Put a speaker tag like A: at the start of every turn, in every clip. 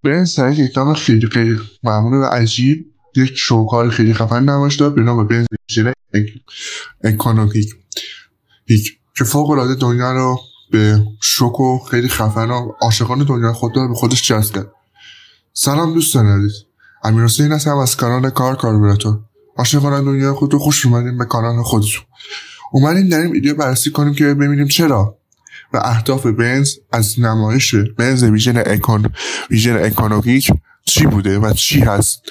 A: به سعی اکرام خیلی خیلی معمول و عجیب یک شوکار خیلی خفن نمایش داد به نام بنز ویژن اکونومیک که فوق العاده دنیا رو به شوک و خیلی خفن و عاشقان دنیا خود رو به خودش جذب کرد. سلام دوستان عزیز، امیرحسین هستم از کانال کاربراتور. عاشقان دنیا خود رو خوش اومدین به کانال خودتون. اومدیم در این ویدیو بررسی کنیم که ببینیم چرا و اهداف بنز از نمایش بنز ویژن اکونومیک چی بوده و چی هست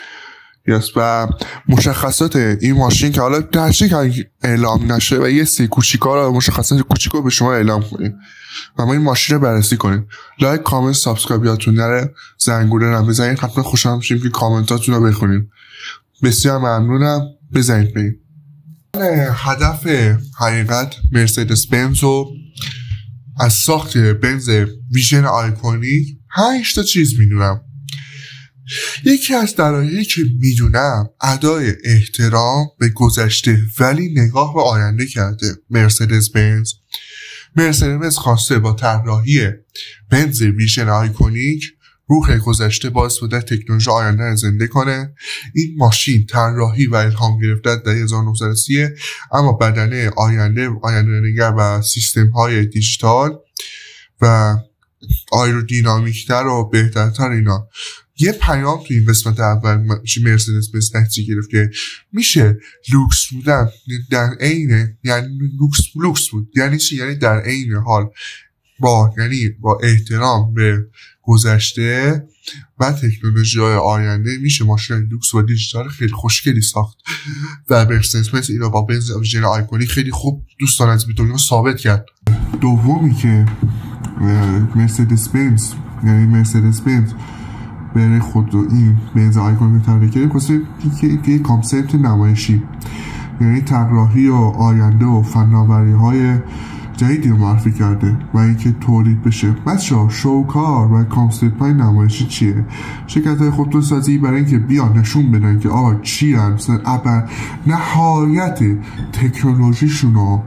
A: و مشخصات این ماشین که حالا درچه اعلام نشه و یه سی کوچیکا رو مشخصات کوچیکو به شما اعلام کنیم و ما این ماشین رو بررسی کنیم. لایک، کامنت، سابسکرایب یادتون نره، زنگوله رو بزنید. حتما خوشحال میشیم که کامنتاتون رو بخونیم. بسیار ممنونم. بزنید بریم. هدف حقیقت مرسدس بنز رو از ساخت بنز ویژن آیکونیک 8 تا چیز میدونم. یکی از دلایلی که میدونم ادای احترام به گذشته ولی نگاه به آینده کرده مرسدس بنز خواسته با طراحی بنز ویژن آیکونیک روح گذشته باعث بوده تکنولوژی آینده رو زنده کنه. این ماشین طراحی و الهام گرفته در 1930 اما بدنه آینده نگر و سیستم های دیجیتال و آیرودینامیکتر و بهترتر اینا. یه پیام تو این قسمت اول مرسدس بنز نتیجه گرفت که میشه لوکس بودن در عین یعنی لوکس بود یعنی چی؟ یعنی در عین حال با احترام به گذشته و تکنولوژی های آینده میشه ماشین لوکس و دیجیتال خیلی خوشگلی ساخت و مرسدس بنز اینو با بنز ویژن آیکونیک خیلی خوب دوستان از دنیا ثابت کرد. دومی که مرسدس بنز برای خود رو این بنز آیکونیک طراحی کرده واسه یه کانسپت نمایشی، یعنی طراحی و آینده و فناوری‌های جدیدی رو معرفی کرده و اینکه تولید بشه. بچه‌ها شوکار و کانسپت های نمایشی چیه؟ شرکت‌های خودروسازی برای اینکه بیان نشون بدن که چی مثلا نهایت تکنولوژیشون رو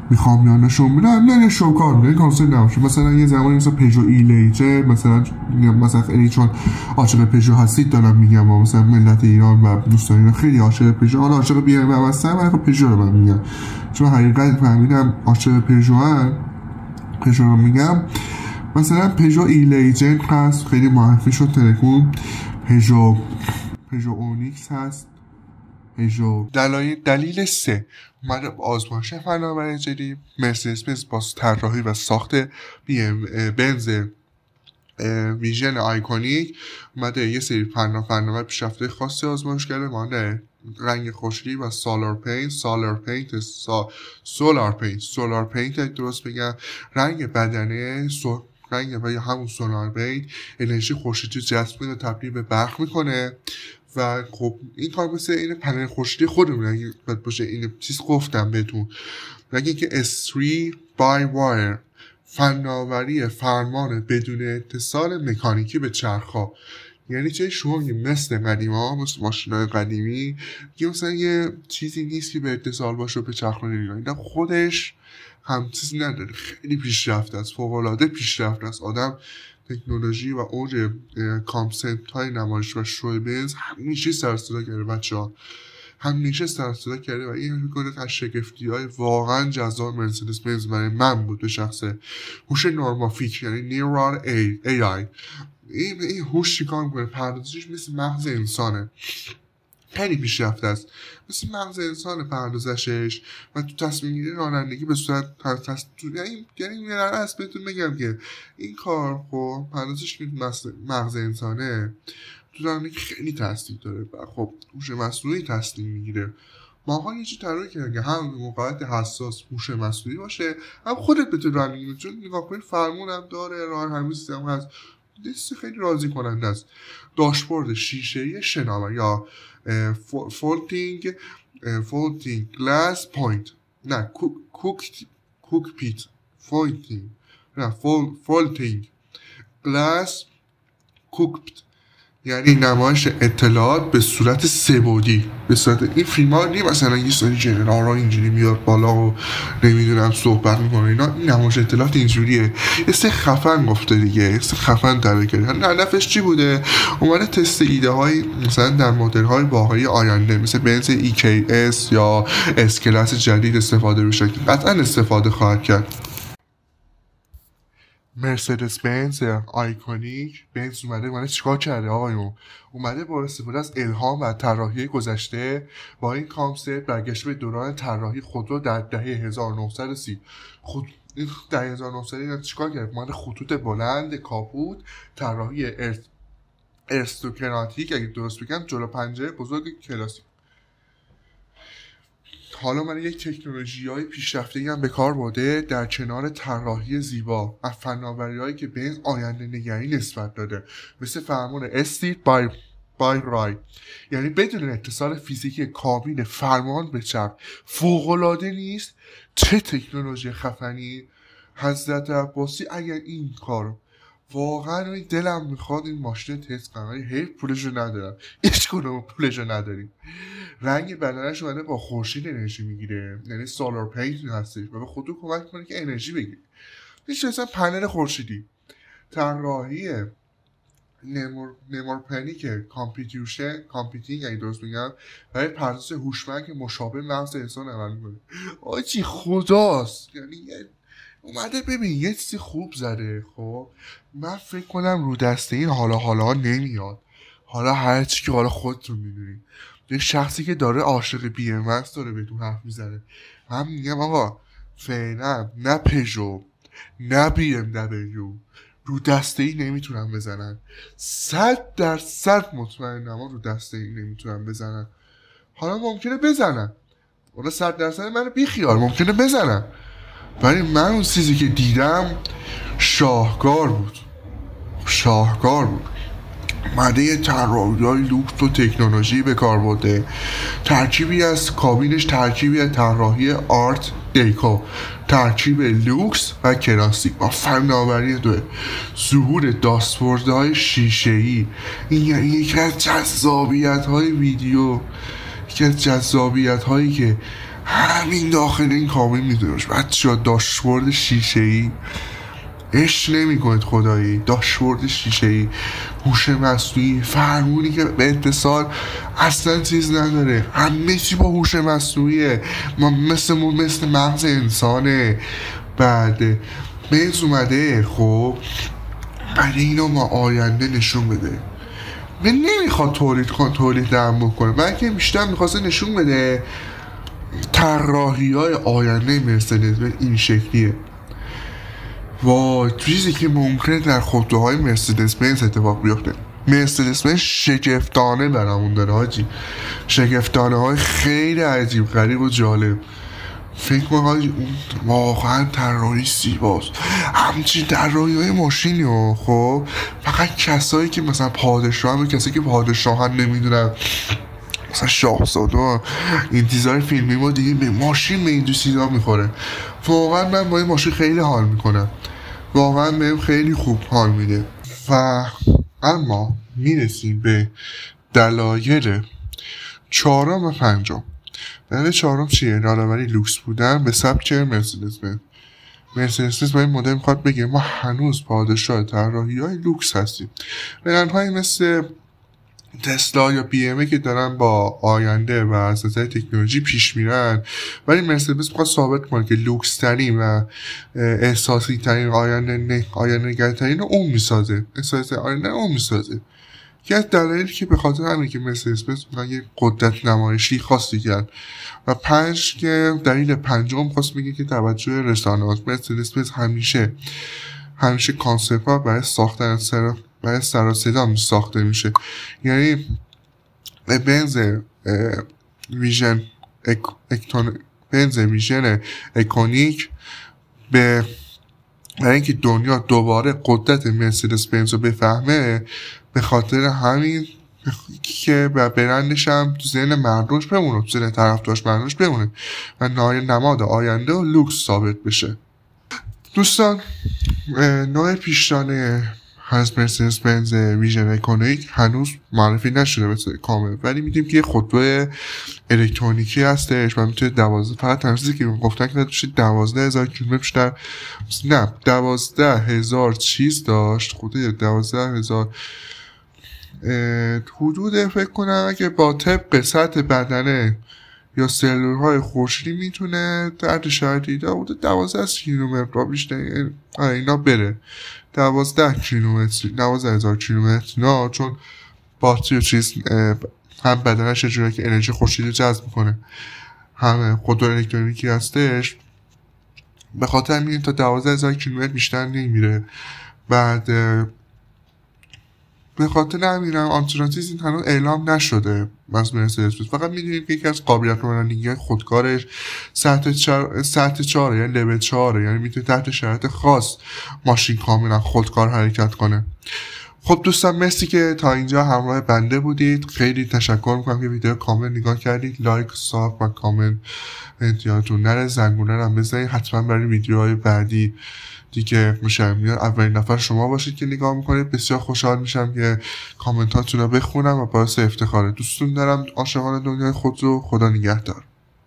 A: میخوام بیان نشون بدن، نه شوکار میده کانسپت نمایشی. مثلا یه زمانی مثلا پژو ایلیجر مثلا خیلی چون عاشق پژو هستید دارم میگم و مثلا ملت ایران و دوستان ایران خیلی عاشق پژو، حالا عاشق بی ام و هستن ولی پژو رو من میگم چون حقیقت فهمیدم عاشق پژو رو میگم. مثلا پژو ایلیجر هست خیلی معرفی شد تلکون، پژو اونیکس هست، پژو. دلیل 3 اومده آزمایش فناوری جدید. مرسدس بنز با طراحی و ساخت بنز ویژن آیکونیک اومده یه سری فناوری پیشرفته خاصی آزمایش کرده، مانده رنگ خشکی و سولار پینت درست بگم، رنگ بدنه رنگ و یا همون سولار پینت انرژی خورشیدی جذب و تبدیل به برق میکنه و خب این کار مثل این پنل خورشیدی خودمون اگه باشه. این چیز گفتم بهتون نگه که S3 by wire فناوری فرمان بدون اتصال مکانیکی به چرخ‌ها. یعنی چه شما مثل قدیما مثل ماشین‌های قدیمی که مثلا یه چیزی نیست که به اتصال باشه به چرخ‌ها نمی‌گن، خودش هم چیزی نداره، خیلی پیشرفته است، فوق‌العاده پیشرفته است. آدم تکنولوژی و اوج کانسپت های نمایش و شو بنز همیشه سر صدا کرده بچه‌ها، همیشه سر صدا کرده و این میکنه از شگفتی های واقعا جذاب مرسدس بنز برای من بود به شخصه. هوش نورمافیک یعنی نیورال ای آی، این هوش چیکار میکنه؟ پردازشش مثل مغز انسانه، خیلی پیشرفته است، مثل مغز انسان پردازشش و تو تصمیم گیری رانندگی به صورت یعنی میرن از بهتون بگم که این کار خب پردازش که مغز انسانه تو رانندگی خیلی تاثیر داره و خب هوش مصنوعی تصمیم میگیره. ماها یه چیز طراحی کردن که هم موقعیت حساس هوش مصنوعی باشه هم خودت بتونی رانندگی کنی، چون نگاه کنید فرمون هم داره، راه همین سیستم هست، دستی خیلی راضی کننده است. داشبورد شیشه‌ای شنا یا فولتینگ گلاس پوینت نه کوکپیت فولتینگ گلاس کوکپیت یعنی نمایش اطلاعات به صورت سه‌بعدی، به صورت این فیلم ها نیم مثلا یه سری جنرال ها اینجوری میاد بالا و نمیدونم صحبت میکنه اینا. این نمایش اطلاعات اینجوریه، اسم خفن گفته دیگه، اسم خفن در کرده. هدفش چی بوده؟ اومده تست ایده های مثلا در مدل های واقعی آینده مثل بنز EKS یا اس کلاس جدید استفاده بشه که قطعا استفاده خواهد کرد. مرسدس بنز آیکونیک، بنز اومده چیکار کرده آقایون؟ اومده با استفاده از الهام و طراحی گذشته با این کانسپت برگشته به دوران طراحی خودرو در دهه 1930. این دهه 1930 چیکار کرد؟ اومده خطوط بلند کاپوت، طراحی ارستوکراتیک اگه درست بگم، جلو پنجره بزرگ کلاسیک. حالا من یک تکنولوژی‌های پیشرفته‌ای هم به کار برده در کنار طراحی زیبا و فناوری‌هایی که بنز آینده نگری نسبت داده، مثل فرمان استید بای رای، یعنی بدون اتصال فیزیکی کابین فرمان به چرخ. فوق‌العاده نیست؟ چه تکنولوژی خفنی! حضرت عباسی اگر این کارو واقعا دلم میخواد این ماشین تست کنم، ولی حیف پولشو ندارم، هیچ کدوم پولشو نداریم. رنگ بدنش اومده با خورشید انرژی میگیره، یعنی سولار پینت هستش و به خودتون کمک میکنه که انرژی بگیری. میشه مثلا پنل خورشیدی. طراحی نمورپنیک کامپیوتینگ اگه درست بگم، برای پرداز هوشمند که مشابه مغز انسان عمل میکنه. آجی خداست، یعنی اومده ببین یه چیزی خوب زده. خب من فکر کنم رو دسته این حالا نمیاد، حالا هرچی که حالا خودتون میدونید. یه شخصی که داره عاشق BMX داره بهتون حرف میزنه. من میگم آقا فعلا نه پژو نه BMW رو دسته ای نمیتونن بزنن، 100% مطمئنم رو دسته ای نمیتونن بزنن. حالا ممکنه بزنن، حالا 100% منو بیخیال ممکنه بزنن، ولی من اون چیزی که دیدم شاهکار بود. مده طراحی‌های لوکس و تکنولوژی به کار برده، ترکیبی از کابینش، ترکیبی از طراحی آرت دیکو، ترکیب لوکس و کلاسیک با فناوری ظهور داشبوردهای شیشه‌ای. این یعنی یکی از جذابیت‌های ویدیو، یکی از جذابیت‌هایی که همین داخل این کابین می‌دونش. بچه‌ها داشبورد شیشه‌ای عشق نمی‌کنید خدایی. داشبورد شیشه‌ای، هوش مصنوعی، فرمونی که به اتصال اصلا چیز نداره، همه چی با هوش مصنوعیه، مثل مغز انسانه. بعد بنز اومده خب برای اینو ما آینده نشون بده. من نمیخواد تولید درم بکنه، بلکه بیشتر میخواسته نشون بده طراحی‌های آینده مرسدس بنز این شکلیه. چیزی که ممکنه در خودروهای مرسدس بنز اتفاق بیفته. مرسدس بنز شگفتانه برامون داره حاجی، شگفتانه های خیلی عجیب غریب و جالب. فکر کنم حاجی اون واقعا طراحی زیباست. همچین طراحی های ماشینی ها خب فقط کسایی که مثلا پادشاه هم، کسی که پادشاه هم نمیدونم مثلا شاهزاده انتظار فیلمی ما دیگه به ماشین به این چیزا میخوره. واقعا من با این ماشین خیلی حال میکنم، واقعا بهم خیلی خوب حال میده. و اما میرسیم به دلایل 4 و 5. دلیل 4 چیه؟ نالآوری لوکس بودن به سبک مرسدس بنز. مرسدس بنز با این مدل میخواد بگه ما هنوز پادشاه طراحی‌های لوکس هستیم. برندهایی مثل تسلا یا BMW که دارن با آینده و اساسات تکنولوژی پیش میرن، ولی مرسدس میخواد ثابت کنه که لوکس ترین و احساسی ترین آینده نگرترین رو اون میسازه، احساسی آینده اون میسازه. که از دلایلی که به خاطر همین که مرسدس بنز میخواد یه قدرت نمایشی خاصی کرد. و 5 که دلیل 5 خواست میگه که توجه رسانه هاست. مرسدس بنز همیشه کانسپت ها برای ساختن سر و صدا ساخته میشه. یعنی بنز ویژن اکونیک برای اینکه دنیا دوباره قدرت مرسدس بنز رو بفهمه، به خاطر همین که برندش هم تو ذهن مردمش بمونه، تو ذهن طرفدارش مردمش بمونه و نماد آینده و لوکس ثابت بشه. دوستان، نوع پیشران هست مرسدس بنز ویژن ایکونیک هنوز معرفی نشده به صورت کامل، ولی میدونیم که خودرو الکترونیکی هستش و میتونه 12 فقط تنظیمی که گفتن که توش 12,000 کیلومتر بیشتر نه 12,000 چیز داشت، خود 12,000 حدود فکر کنم اگه با طبق سطح بدنه یا سلولهای خورشیدی میتونه در شرایطی حدود 12 کیلومتر بیشتر اینا بره. 12 کیلومتر 12,000 کیلومتر نه، چون باتری و چیز هم بدنش یه جوری که انرژی خورشیدی جذب میکنه، هم خودرو الکترونیکی هستش، به خاطر همین تا 12,000 کیلومتر بیشتر نمیره. بعد به خاطر همین آنترانتیز این هنوز اعلام نشده از مرسدس بنز. فقط میدونیم که یکی از قابلیت رانندگی خودکارش سطح 4 یعنی لول 4، یعنی میتونه تحت شرایط خاص ماشین کاملا خودکار حرکت کنه. خب دوستان مرسی که تا اینجا همراه بنده بودید، خیلی تشکر میکنم که ویدیو کامل نگاه کردید. لایک، ساب و کامنت یادتون نره، زنگوله هم بزنید حتما برای ویدیوهای بعدی دیگه میشم میاد اولین نفر شما باشید که نگاه میکنید. بسیار خوشحال میشم که کامنتاتون رو بخونم و باعث افتخاره. دوستون دارم، عاشقان دنیای خودرو. خدا نگهدار.